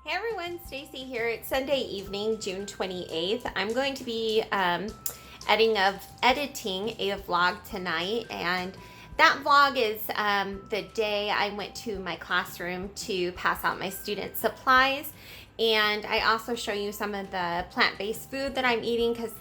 Hey everyone, Stacy here. It's Sunday evening, June 28th. I'm going to be editing a vlog tonight, and that vlog is the day I went to my classroom to pass out my student supplies. And I also show you some of the plant-based food that I'm eating because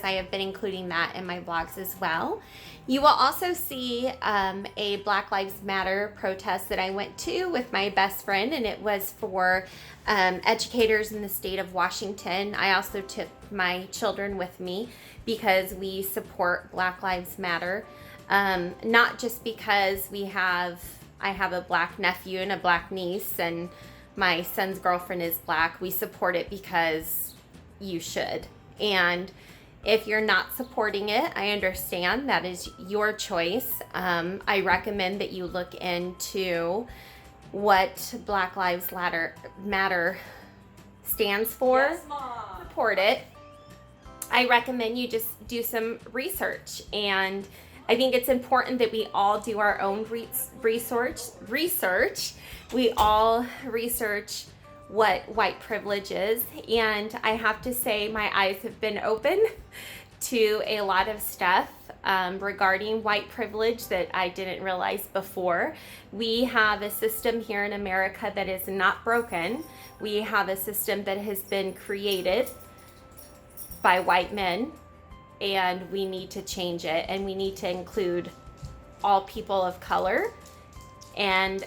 I have been including that in my vlogs as well. You will also see a Black Lives Matter protest that I went to with my best friend, and it was for educators in the state of Washington. I also took my children with me because we support Black Lives Matter. Not just because I have a black nephew and a black niece, and my son's girlfriend is black. We support it because you should. And if you're not supporting it, I understand that is your choice. I recommend that you look into what Black Lives Matter stands for. Yes, Mom. Support it. I recommend you just do some research, and I think it's important that we all do our own research. We all research what white privilege is, and I have to say my eyes have been open to a lot of stuff regarding white privilege that I didn't realize before. We have a system here in America that is not broken. We have a system that has been created by white men, and we need to change it, and we need to include all people of color. And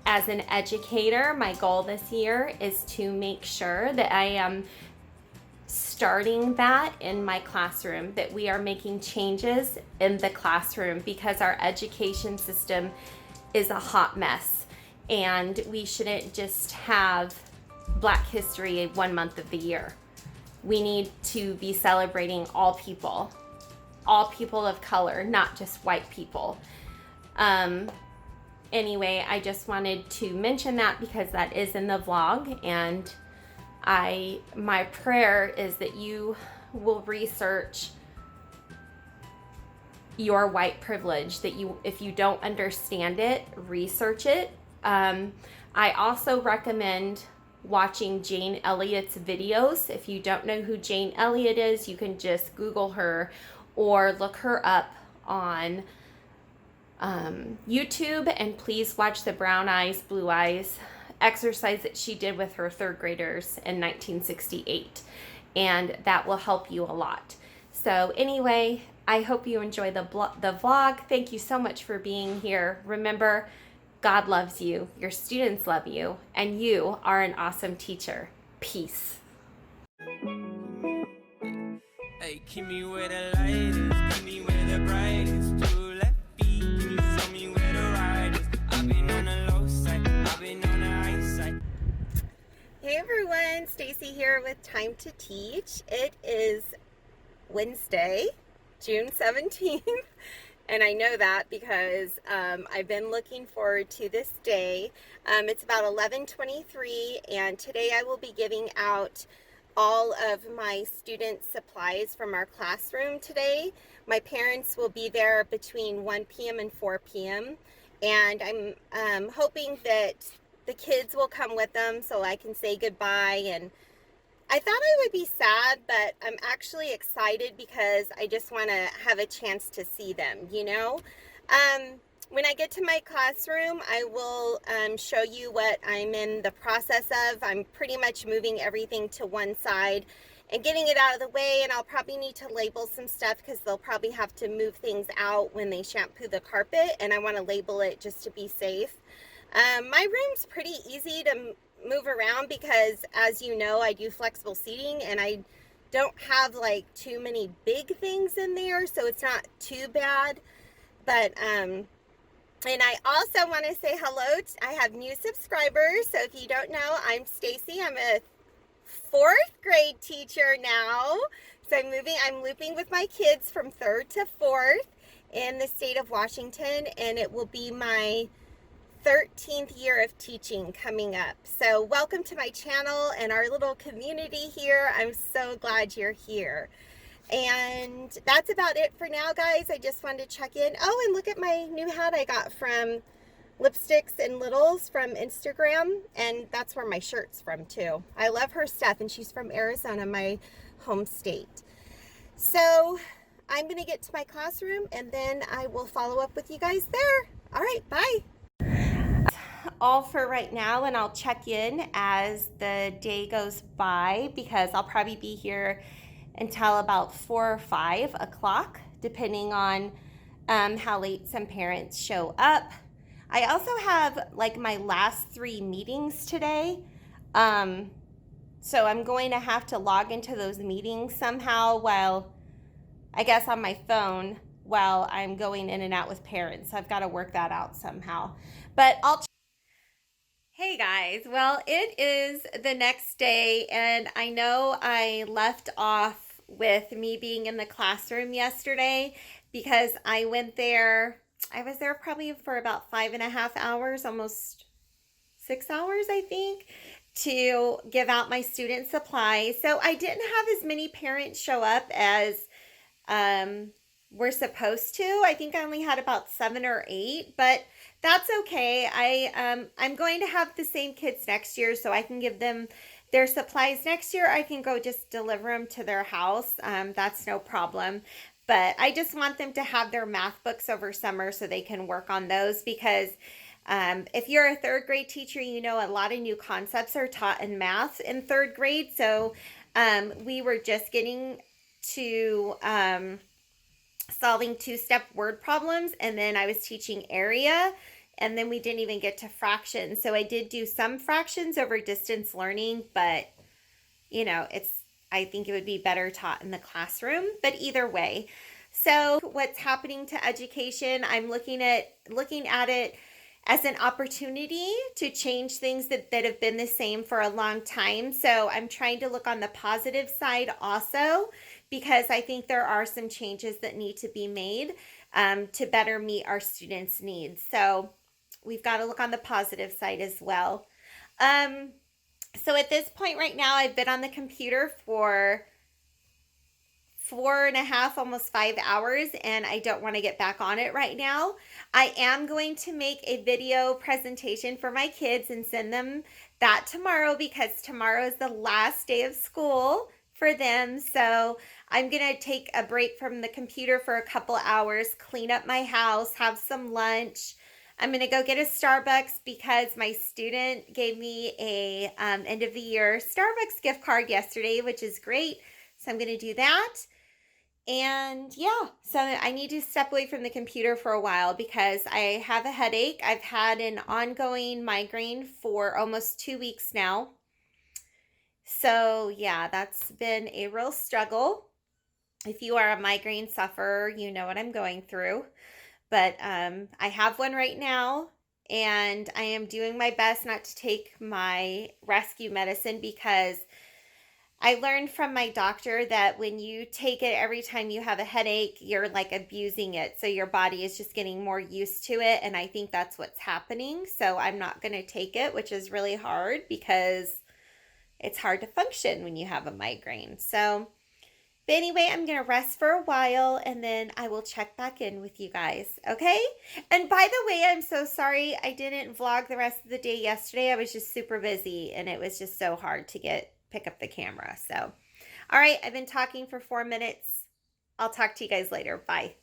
as an educator, my goal this year is to make sure that I am starting that in my classroom, that we are making changes in the classroom, because our education system is a hot mess, and we shouldn't just have Black History 1 month of the year. We need to be celebrating all people of color, not just white people. Anyway, I just wanted to mention that because that is in the vlog, and my prayer is that you will research your white privilege, that if you don't understand it, research it. I also recommend watching Jane Elliott's videos. If you don't know who Jane Elliott is, you can just Google her or look her up on YouTube, and please watch the Brown Eyes, Blue Eyes exercise that she did with her third graders in 1968, and that will help you a lot. So anyway, I hope you enjoy the vlog. Thank you so much for being here. Remember, God loves you, your students love you, and you are an awesome teacher. Peace. Hey, keep me where the light is, keep me where the bright is. Two left feet, can you show me where the ride is? I've been on the low side, I've been on the high side. Hey everyone, Stacy here with Time to Teach. It is Wednesday, June 17th. And I know that because I've been looking forward to this day. It's about 11:23, and today I will be giving out all of my student supplies from our classroom today. My parents will be there between 1 p.m. and 4 p.m. And I'm hoping that the kids will come with them so I can say goodbye. And I thought I would be sad, but I'm actually excited because I just want to have a chance to see them, you know? When I get to my classroom, I will show you what I'm in the process of. I'm pretty much moving everything to one side and getting it out of the way, and I'll probably need to label some stuff because they'll probably have to move things out when they shampoo the carpet, and I want to label it just to be safe. My room's pretty easy to move around because, as you know, I do flexible seating, and I don't have like too many big things in there, so it's not too bad. But and I also want to say hello. I have new subscribers, so if you don't know, I'm Stacy. I'm a 4th grade teacher now, so I'm looping with my kids from 3rd to 4th in the state of Washington, and it will be my 13th year of teaching coming up. So welcome to my channel and our little community here. I'm so glad you're here. And that's about it for now, guys. I just wanted to check in. Oh, and look at my new hat I got from Lipsticks and Littles from Instagram, and that's where my shirt's from too. I love her stuff, and she's from Arizona, my home state. So I'm gonna get to my classroom and then I will follow up with you guys there. All right, bye. All for right now, and I'll check in as the day goes by because I'll probably be here until about 4 or 5 o'clock, depending on how late some parents show up. I also have like my last 3 meetings today. So I'm going to have to log into those meetings somehow while, I guess, on my phone while I'm going in and out with parents. I've got to work that out somehow. But Hey guys, well, it is the next day, and I know I left off with me being in the classroom yesterday because I was there probably for about 5.5 hours, almost 6 hours, I think, to give out my student supplies. So I didn't have as many parents show up as we're supposed to. I think I only had about 7 or 8, but that's okay. I'm going to have the same kids next year, so I can give them their supplies next year. I can go just deliver them to their house. That's no problem. But I just want them to have their math books over summer so they can work on those because if you're a 3rd grade teacher, you know a lot of new concepts are taught in math in 3rd grade. So we were just getting to solving 2-step word problems, and then I was teaching area, and then we didn't even get to fractions. So I did do some fractions over distance learning, but you know, I think it would be better taught in the classroom, but either way. So what's happening to education, I'm looking at it as an opportunity to change things that have been the same for a long time. So I'm trying to look on the positive side also, because I think there are some changes that need to be made to better meet our students' needs. So we've got to look on the positive side as well. So at this point right now, I've been on the computer for 4.5, almost 5 hours, and I don't want to get back on it right now. I am going to make a video presentation for my kids and send them that tomorrow because tomorrow is the last day of school for them. So I'm going to take a break from the computer for a couple hours, clean up my house, have some lunch. I'm going to go get a Starbucks because my student gave me a end of the year Starbucks gift card yesterday, which is great. So I'm going to do that. And yeah, so I need to step away from the computer for a while because I have a headache. I've had an ongoing migraine for almost 2 weeks now. So yeah, that's been a real struggle. If you are a migraine sufferer, you know what I'm going through. But I have one right now, and I am doing my best not to take my rescue medicine because I learned from my doctor that when you take it every time you have a headache, you're like abusing it. So your body is just getting more used to it. And I think that's what's happening. So I'm not going to take it, which is really hard because it's hard to function when you have a migraine. So, but anyway, I'm going to rest for a while and then I will check back in with you guys. Okay. And by the way, I'm so sorry I didn't vlog the rest of the day yesterday. I was just super busy and it was just so hard to pick up the camera. So, all right, I've been talking for 4 minutes. I'll talk to you guys later. Bye.